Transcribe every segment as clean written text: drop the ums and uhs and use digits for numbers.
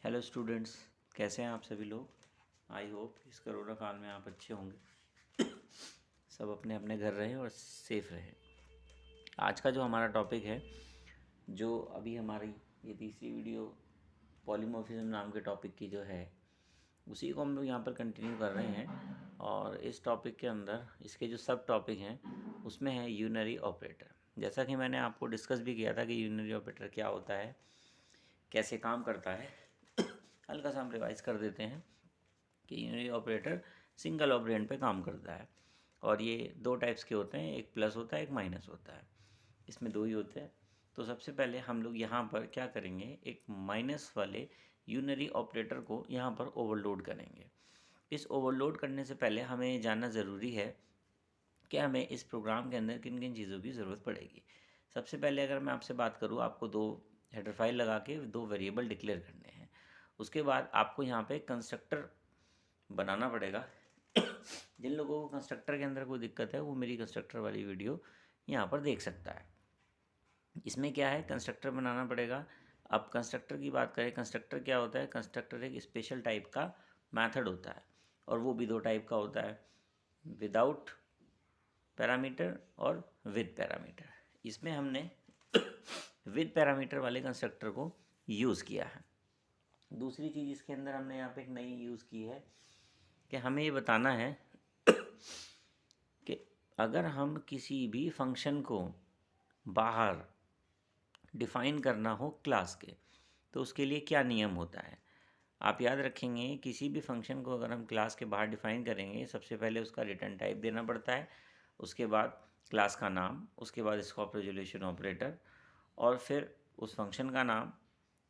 Hello students, कैसे हैं आप सभी लोग। आई होप इस कोरोना काल में आप अच्छे होंगे। सब अपने अपने घर रहें और सेफ रहें। आज का जो हमारा टॉपिक है, जो अभी हमारी ये तीसरी वीडियो पॉलीमॉर्फिज्म नाम के टॉपिक की जो है, उसी को हम लोग यहाँ पर कंटिन्यू कर रहे हैं। और इस टॉपिक के अंदर इसके जो सब टॉपिक हैं उसमें है यूनरी ऑपरेटर। जैसा कि मैंने आपको डिस्कस भी किया था कि यूनरी ऑपरेटर क्या होता है, कैसे काम करता है। हल्का सा हम रिवाइज कर देते हैं कि यूनरी ऑपरेटर सिंगल ऑपरेंड पे काम करता है और ये दो टाइप्स के होते हैं, एक प्लस होता है, एक माइनस होता है। इसमें दो ही होते हैं। तो सबसे पहले हम लोग यहाँ पर क्या करेंगे, एक माइनस वाले यूनरी ऑपरेटर को यहाँ पर ओवरलोड करेंगे। इस ओवरलोड करने से पहले हमें ये जानना ज़रूरी है कि हमें इस प्रोग्राम के अंदर किन किन चीज़ों की ज़रूरत पड़ेगी। सबसे पहले अगर मैं आपसे बात करूँ, आपको दो हेडर फाइल लगा के दो वेरिएबल डिक्लेयर करने हैं। उसके बाद आपको यहाँ पे कंस्ट्रक्टर बनाना पड़ेगा। जिन लोगों को कंस्ट्रक्टर के अंदर कोई दिक्कत है वो मेरी कंस्ट्रक्टर वाली वीडियो यहाँ पर देख सकता है। इसमें क्या है, कंस्ट्रक्टर बनाना पड़ेगा। अब कंस्ट्रक्टर की बात करें, कंस्ट्रक्टर क्या होता है, कंस्ट्रक्टर एक स्पेशल टाइप का मेथड होता है और वो भी दो टाइप का होता है, विदाउट पैरामीटर और विद पैरामीटर। इसमें हमने विद पैरामीटर वाले कंस्ट्रक्टर को यूज़ किया है। दूसरी चीज़ इसके अंदर हमने यहाँ पे एक नई यूज़ की है कि हमें ये बताना है कि अगर हम किसी भी फंक्शन को बाहर डिफ़ाइन करना हो क्लास के, तो उसके लिए क्या नियम होता है। आप याद रखेंगे, किसी भी फंक्शन को अगर हम क्लास के बाहर डिफ़ाइन करेंगे, सबसे पहले उसका रिटर्न टाइप देना पड़ता है, उसके बाद क्लास का नाम, उसके बाद स्कोप रेजोल्यूशन ऑपरेटर और फिर उस फंक्शन का नाम,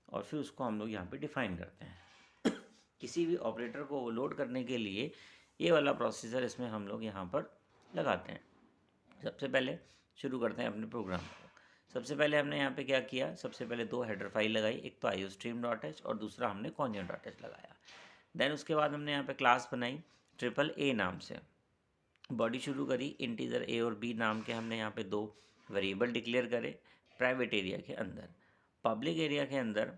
और फिर उसको हम लोग यहाँ पे डिफ़ाइन करते हैं। किसी भी ऑपरेटर को ओवरलोड करने के लिए ये वाला प्रोसीजर इसमें हम लोग यहाँ पर लगाते हैं। सबसे पहले शुरू करते हैं अपने प्रोग्राम को। सबसे पहले हमने यहाँ पे क्या किया, सबसे पहले दो हेडर फाइल लगाई, एक तो iostream.h और दूसरा हमने conjure.h लगाया। देन उसके बाद हमने यहाँ पे क्लास बनाई ट्रिपल ए नाम से, बॉडी शुरू करी, इंटीजर ए और बी नाम के हमने यहाँ पे दो वेरिएबल डिक्लेयर करे प्राइवेट एरिया के अंदर। पब्लिक एरिया के अंदर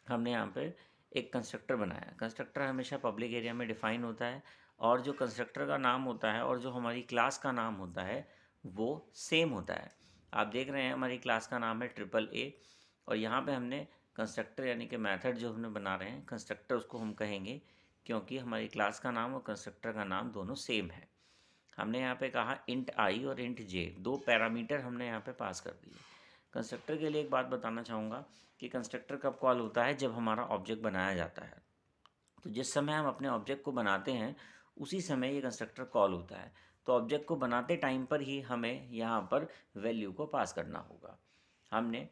हमने यहाँ पे एक कंस्ट्रक्टर बनाया। कंस्ट्रक्टर हमेशा पब्लिक एरिया में डिफ़ाइन होता है और जो कंस्ट्रक्टर का नाम होता है और जो हमारी क्लास का नाम होता है वो सेम होता है। आप देख रहे हैं हमारी क्लास का नाम है ट्रिपल ए और यहाँ पे हमने कंस्ट्रक्टर यानी कि मेथड जो हमने बना रहे हैं, कंस्ट्रक्टर उसको हम कहेंगे क्योंकि हमारी क्लास का नाम और कंस्ट्रक्टर का नाम दोनों सेम है। हमने यहाँ पे कहा इंट आई और इंट जे, दो पैरामीटर हमने यहाँ पे पास कर दिए। कंस्ट्रक्टर के लिए एक बात बताना चाहूँगा कि कंस्ट्रक्टर कब कॉल होता है, जब हमारा ऑब्जेक्ट बनाया जाता है। तो जिस समय हम अपने ऑब्जेक्ट को बनाते हैं उसी समय ये कंस्ट्रक्टर कॉल होता है। तो ऑब्जेक्ट को बनाते टाइम पर ही हमें यहाँ पर वैल्यू को पास करना होगा। हमने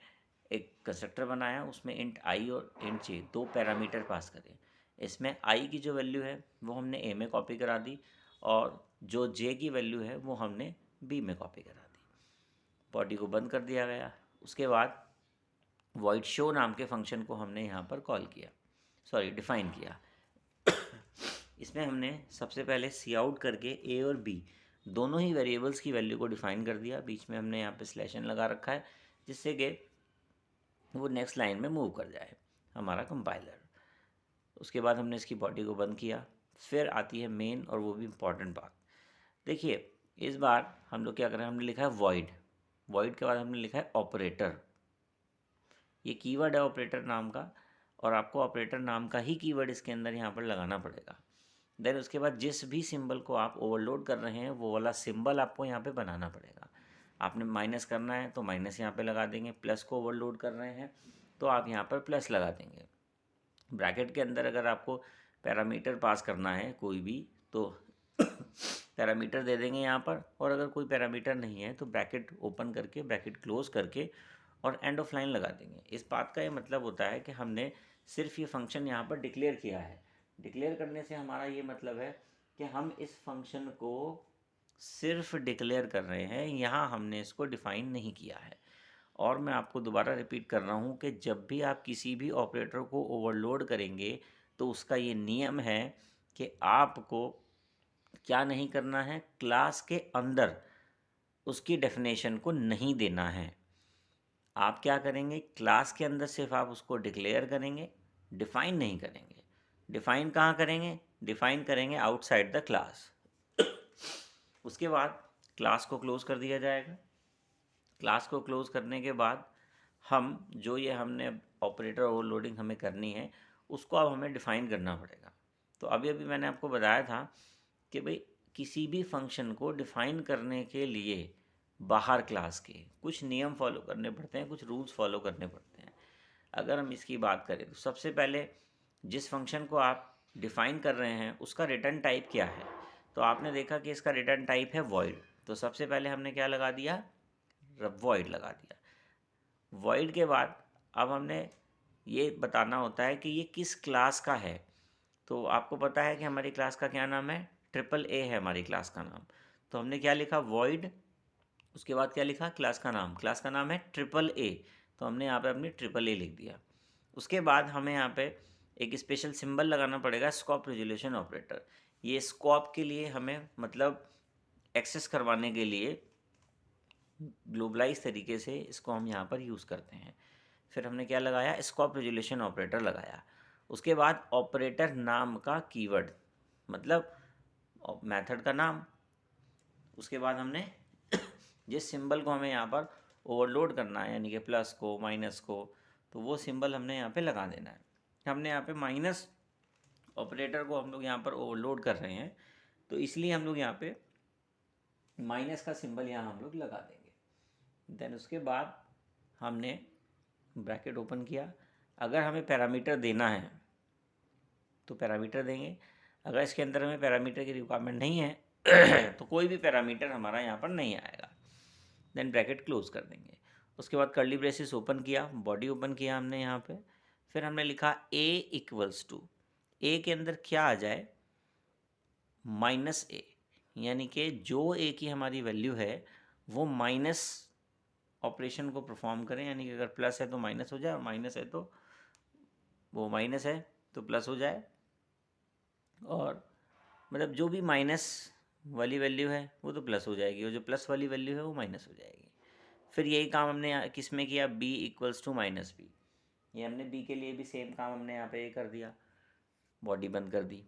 एक कंस्ट्रक्टर बनाया, उसमें इंट आई और इंट जे दो पैरामीटर पास करें। इसमें आई की जो वैल्यू है वो हमने ए में कॉपी करा दी और जो जे की वैल्यू है वो हमने बी में कॉपी करा दी। बॉडी को बंद कर दिया गया। उसके बाद वॉइड शो नाम के फंक्शन को हमने यहाँ पर कॉल किया, डिफ़ाइन किया। इसमें हमने सबसे पहले सी आउट करके ए और बी दोनों ही वेरिएबल्स की वैल्यू को डिफ़ाइन कर दिया। बीच में हमने यहाँ पे स्लैश एन लगा रखा है जिससे कि वो नेक्स्ट लाइन में मूव कर जाए हमारा कंपाइलर। उसके बाद हमने इसकी बॉडी को बंद किया। फिर आती है मेन और वो भी इम्पॉर्टेंट बात। देखिए इस बार हम लोग क्या करें, हमने लिखा है वॉइड, वॉइड के बाद हमने लिखा है ऑपरेटर। ये कीवर्ड है ऑपरेटर नाम का और आपको ऑपरेटर नाम का ही कीवर्ड इसके अंदर यहाँ पर लगाना पड़ेगा। देन उसके बाद जिस भी सिंबल को आप ओवरलोड कर रहे हैं वो वाला सिंबल आपको यहाँ पे बनाना पड़ेगा। आपने माइनस करना है तो माइनस यहाँ पे लगा देंगे, प्लस को ओवरलोड कर रहे हैं तो आप यहाँ पर प्लस लगा देंगे। ब्रैकेट के अंदर अगर आपको पैरामीटर पास करना है कोई भी तो पैरामीटर दे देंगे यहाँ पर, और अगर कोई पैरामीटर नहीं है तो ब्रैकेट ओपन करके ब्रैकेट क्लोज करके और एंड ऑफ लाइन लगा देंगे। इस बात का ये मतलब होता है कि हमने सिर्फ ये फंक्शन यहाँ पर डिक्लेयर किया है। डिक्लेयर करने से हमारा ये मतलब है कि हम इस फंक्शन को सिर्फ डिक्लेयर कर रहे हैं, यहाँ हमने इसको डिफ़ाइन नहीं किया है। और मैं आपको दोबारा रिपीट कर रहा हूँ कि जब भी आप किसी भी ऑपरेटर को ओवरलोड करेंगे तो उसका ये नियम है कि आपको क्या नहीं करना है, क्लास के अंदर उसकी डेफिनेशन को नहीं देना है। आप क्या करेंगे, क्लास के अंदर सिर्फ आप उसको डिक्लेयर करेंगे डिफाइन नहीं करेंगे। डिफाइन कहाँ करेंगे? डिफाइन करेंगे आउटसाइड द क्लास। उसके बाद क्लास को क्लोज कर दिया जाएगा। क्लास को क्लोज करने के बाद हम जो ये हमने ऑपरेटर ओवरलोडिंग हमें करनी है उसको अब हमें डिफ़ाइन करना पड़ेगा। तो अभी अभी मैंने आपको बताया था कि भाई किसी भी फंक्शन को डिफ़ाइन करने के लिए बाहर क्लास के कुछ नियम फॉलो करने पड़ते हैं, कुछ रूल्स फॉलो करने पड़ते हैं। अगर हम इसकी बात करें तो सबसे पहले जिस फंक्शन को आप डिफ़ाइन कर रहे हैं उसका रिटर्न टाइप क्या है। तो आपने देखा कि इसका रिटर्न टाइप है वॉइड। तो सबसे पहले हमने क्या लगा दिया? वॉइड लगा दिया। वॉइड के बाद अब हमने ये बताना होता है कि ये किस क्लास का है। तो आपको पता है कि हमारी क्लास का क्या नाम है? ट्रिपल ए है हमारी क्लास का नाम। तो हमने क्या लिखा? वॉइड, उसके बाद क्या लिखा? क्लास का नाम। क्लास का नाम है ट्रिपल ए, तो हमने यहाँ पे अपनी ट्रिपल ए लिख दिया। उसके बाद हमें यहाँ पे एक स्पेशल सिंबल लगाना पड़ेगा, स्कोप रिजोल्यूशन ऑपरेटर। ये स्कोप के लिए हमें मतलब एक्सेस करवाने के लिए ग्लोबलाइज तरीके से इसको हम यहाँ पर यूज़ करते हैं। फिर हमने क्या लगाया? स्कोप रिजोल्यूशन ऑपरेटर लगाया। उसके बाद ऑपरेटर नाम का कीवर्ड, मतलब मेथड का नाम। उसके बाद हमने जिस सिंबल को हमें यहाँ पर ओवरलोड करना है, यानी कि प्लस को, माइनस को, तो वो सिंबल हमने यहाँ पे लगा देना है। हमने यहाँ पे माइनस ऑपरेटर को हम लोग यहाँ पर ओवरलोड कर रहे हैं, तो इसलिए हम लोग यहाँ पे माइनस का सिंबल यहाँ हम लोग लगा देंगे। देन उसके बाद हमने ब्रैकेट ओपन किया। अगर हमें पैरामीटर देना है तो पैरामीटर देंगे। अगर इसके अंदर हमें पैरामीटर की रिक्वायरमेंट नहीं है तो कोई भी पैरामीटर हमारा यहाँ पर नहीं आएगा। देन ब्रैकेट क्लोज कर देंगे। उसके बाद कर्ली ब्रेसेस ओपन किया, बॉडी ओपन किया हमने यहाँ पे। फिर हमने लिखा ए इक्वल्स टू, ए के अंदर क्या आ जाए? माइनस ए, यानी कि जो ए की हमारी वैल्यू है वो माइनस ऑपरेशन को परफॉर्म करें, यानी कि अगर प्लस है तो माइनस हो जाए और माइनस है तो वो माइनस है तो प्लस हो जाए। और मतलब जो भी माइनस वाली वैल्यू है वो तो प्लस हो जाएगी और जो प्लस वाली वैल्यू है वो माइनस हो जाएगी। फिर यही काम हमने किस में किया? b equals to minus b. ये हमने b के लिए भी सेम काम हमने यहाँ पे ये कर दिया, बॉडी बंद कर दी।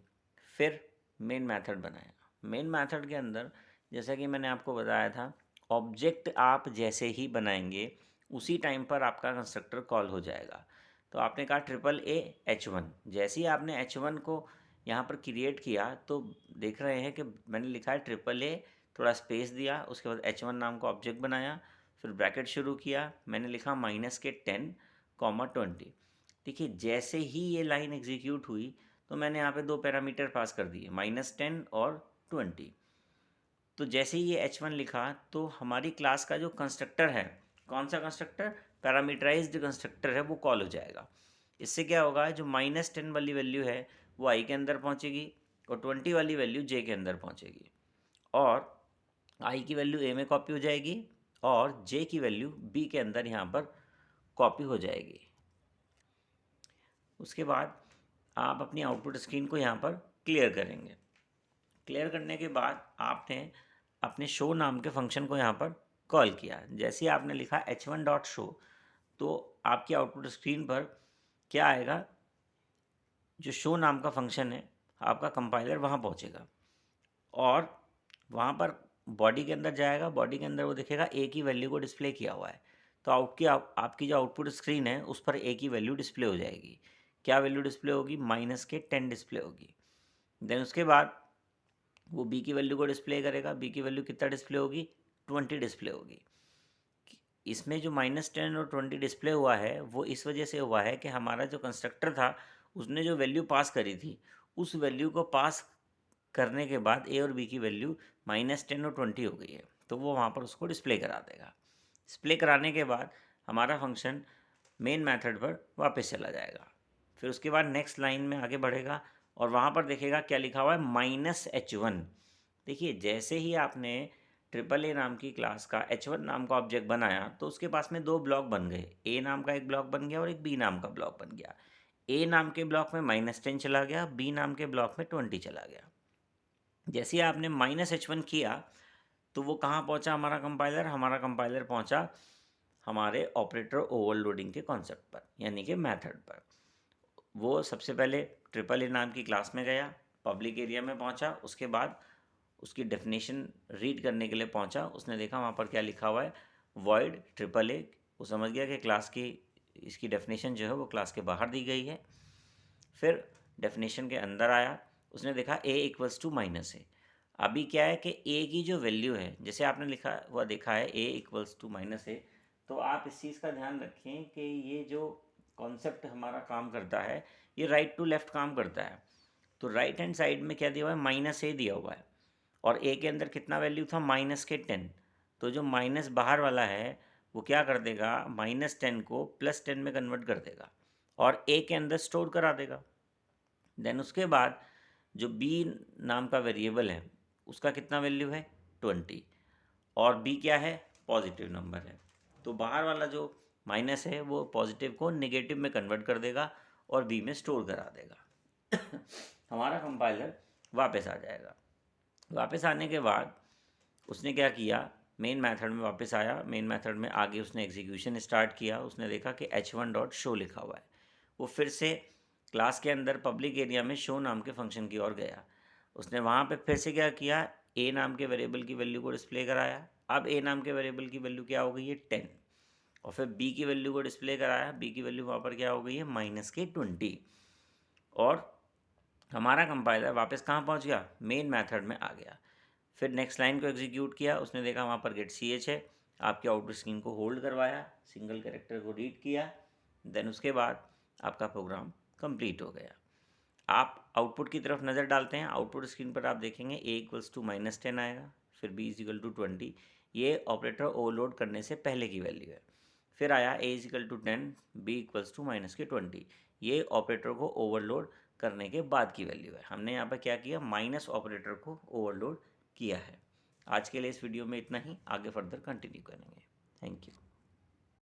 फिर मेन मेथड बनाया। मेन मेथड के अंदर जैसा कि मैंने आपको बताया था, ऑब्जेक्ट आप जैसे ही बनाएंगे उसी टाइम पर आपका कंस्ट्रक्टर कॉल हो जाएगा। तो आपने कहा ट्रिपल ए H1, जैसे ही आपने H1 को यहाँ पर क्रिएट किया तो देख रहे हैं कि मैंने लिखा है ट्रिपल ए, थोड़ा स्पेस दिया, उसके बाद H1 नाम का ऑब्जेक्ट बनाया, फिर ब्रैकेट शुरू किया, मैंने लिखा -10, 20। देखिए जैसे ही ये लाइन एग्जीक्यूट हुई तो मैंने यहाँ पे दो पैरामीटर पास कर दिए, -10 और 20। तो जैसे ही ये H1 लिखा तो हमारी क्लास का जो कंस्ट्रक्टर है, कौन सा कंस्ट्रक्टर? पैरामीटराइज्ड कंस्ट्रक्टर है, वो कॉल हो जाएगा। इससे क्या होगा? जो -10 वाली वैल्यू है वो i के अंदर पहुँचेगी और 20 वाली वैल्यू j के अंदर पहुँचेगी, और i की वैल्यू a में कॉपी हो जाएगी और j की वैल्यू b के अंदर यहाँ पर कॉपी हो जाएगी। उसके बाद आप अपनी आउटपुट स्क्रीन को यहाँ पर क्लियर करेंगे। क्लियर करने के बाद आपने अपने शो नाम के फंक्शन को यहाँ पर कॉल किया। जैसे ही आपने लिखा h1.show तो आपकी आउटपुट स्क्रीन पर क्या आएगा? जो शो नाम का फंक्शन है आपका कंपाइलर वहाँ पहुँचेगा और वहाँ पर बॉडी के अंदर जाएगा। बॉडी के अंदर वो दिखेगा ए की वैल्यू को डिस्प्ले किया हुआ है, तो आपकी जो आउटपुट स्क्रीन है उस पर ए की वैल्यू डिस्प्ले हो जाएगी। क्या वैल्यू डिस्प्ले होगी? -10 डिस्प्ले होगी। देन उसके बाद वो बी की वैल्यू को डिस्प्ले करेगा। बी की वैल्यू कितना डिस्प्ले होगी? 20 डिस्प्ले होगी। इसमें जो -10 और 20 डिस्प्ले हुआ है वो इस वजह से हुआ है कि हमारा जो कंस्ट्रक्टर था उसने जो वैल्यू पास करी थी उस वैल्यू को पास करने के बाद ए और बी की वैल्यू -10 और 20 हो गई है, तो वो वहाँ पर उसको डिस्प्ले करा देगा। डिस्प्ले कराने के बाद हमारा फंक्शन मेन मेथड पर वापस चला जाएगा। फिर उसके बाद नेक्स्ट लाइन में आगे बढ़ेगा और वहाँ पर देखेगा क्या लिखा हुआ है? -H1। देखिए जैसे ही आपने ट्रिपल ए नाम की क्लास का H1 नाम का ऑब्जेक्ट बनाया तो उसके पास में दो ब्लॉक बन गए। ए नाम का एक ब्लॉक बन गया और एक बी नाम का ब्लॉक बन गया। ए नाम के ब्लॉक में -10 चला गया, बी नाम के ब्लॉक में 20 चला गया। जैसे ही आपने -H1 किया तो वो कहाँ पहुँचा हमारा कंपाइलर? हमारा कंपाइलर पहुँचा हमारे ऑपरेटर ओवरलोडिंग के कॉन्सेप्ट पर, यानी कि मेथड पर। वो सबसे पहले ट्रिपल ए नाम की क्लास में गया, पब्लिक एरिया में पहुंचा, उसके बाद उसकी डेफिनेशन रीड करने के लिए पहुंचा। उसने देखा वहाँ पर क्या लिखा हुआ है, वॉइड ट्रिपल ए। वो समझ गया कि क्लास की इसकी डेफिनेशन जो है वो क्लास के बाहर दी गई है। फिर डेफिनेशन के अंदर आया, उसने देखा ए इक्वल्स टू माइनस ए। अभी क्या है कि ए की जो वैल्यू है, जैसे आपने लिखा हुआ देखा है ए इक्वल्स टू माइनस ए, तो आप इस चीज़ का ध्यान रखें कि ये जो कॉन्सेप्ट हमारा काम करता है ये राइट टू लेफ़्ट काम करता है। तो राइट हैंड साइड में क्या दिया हुआ है, माइनस ए दिया हुआ है, और ए के अंदर कितना वैल्यू था, माइनस के 10। तो जो माइनस बाहर वाला है वो क्या कर देगा, -10 को +10 में कन्वर्ट कर देगा और ए के अंदर स्टोर करा देगा। देन उसके बाद जो बी नाम का वेरिएबल है उसका कितना वैल्यू है, 20, और बी क्या है, पॉजिटिव नंबर है। तो बाहर वाला जो माइनस है वो पॉजिटिव को नेगेटिव में कन्वर्ट कर देगा और बी में स्टोर करा देगा। हमारा कंपाइलर वापस आ जाएगा। वापस आने के बाद उसने क्या किया, मेन मेथड में वापस आया। मेन मेथड में आगे उसने एग्जीक्यूशन स्टार्ट किया। उसने देखा कि h1.show लिखा हुआ है। वो फिर से क्लास के अंदर पब्लिक एरिया में शो नाम के फंक्शन की ओर गया। उसने वहाँ पे फिर से क्या किया, ए नाम के वेरिएबल की वैल्यू को डिस्प्ले कराया। अब ए नाम के वेरिएबल की वैल्यू क्या हो गई है, 10, और फिर बी की वैल्यू को डिस्प्ले कराया। बी की वैल्यू वहाँ पर क्या हो गई है, -20, और हमारा कंपाइलर वापस कहाँ पहुँच गया, मेन मेथड में आ गया। फिर नेक्स्ट लाइन को एग्जीक्यूट किया। उसने देखा वहाँ पर गेट ch है, आपके आउटपुट स्क्रीन को होल्ड करवाया, सिंगल कैरेक्टर को रीड किया। देन उसके बाद आपका प्रोग्राम कंप्लीट हो गया। आप आउटपुट की तरफ नज़र डालते हैं, आउटपुट स्क्रीन पर आप देखेंगे a इक्वल्स टू -10 आएगा, फिर b इज इक्वल टू 20। ये ऑपरेटर ओवरलोड करने से पहले की वैल्यू है। फिर आया a is equal to 10, b equals to -20। ये ऑपरेटर को ओवरलोड करने के बाद की वैल्यू है। हमने यहाँ पर क्या किया, माइनस ऑपरेटर को ओवरलोड किया है। आज के लिए इस वीडियो में इतना ही, आगे फर्दर कंटिन्यू करेंगे। Thank you.